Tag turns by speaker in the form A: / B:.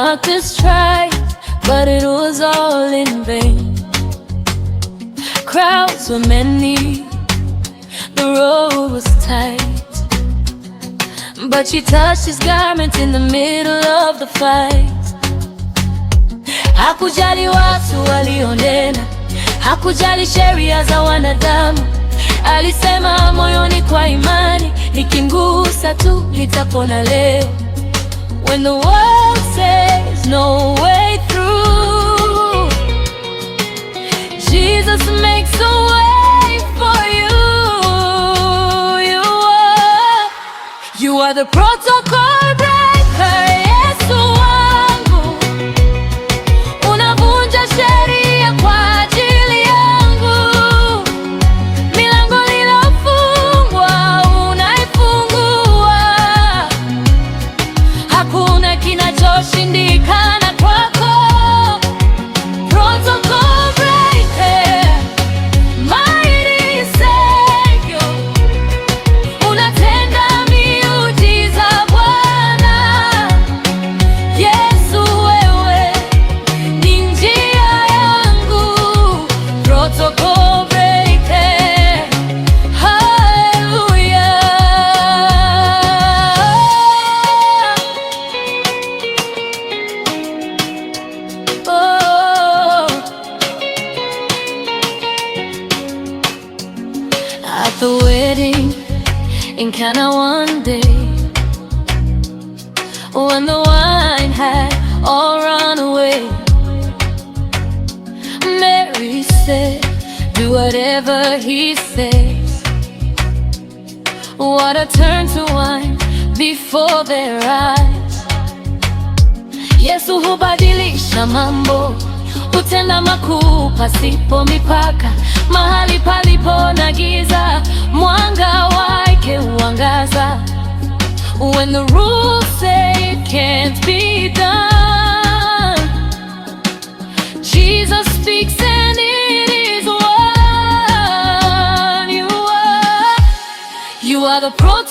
A: doctors tried, but it was all in vain. Crowds were many, the road was tight, but she touched his garment in the middle of the fight. Hakujali watu walionena, hakujali sheria za wanadamu. Alisema moyoni kwa imani, nikimgusa tu nitapona leo. When the world says no way through, Jesus makes a way for you. You are the protocol breaker, Yesu wangu. Unavunja sheria kwa ajili yangu. Milango iliyofungwa unaifungua. Hakuna kinachoshindikana kwako. Protocol breaker, mighty Savior. Unatenda miujiza Bwana. Yesu wewe ni njia yangu. Protocol breaker, hallelujah. Oh, at the wedding in Cana one day, when the wine had all run away, Mary said, do whatever he says. Water turned to wine before their eyes. Yesu hubadilisha mambo, hutenda makuu pasipo mipaka. Mahali palipo na giza, mwanga wake huangaza. When the rules say it can't be done, Jesus speaks and it is one. You are the protocol.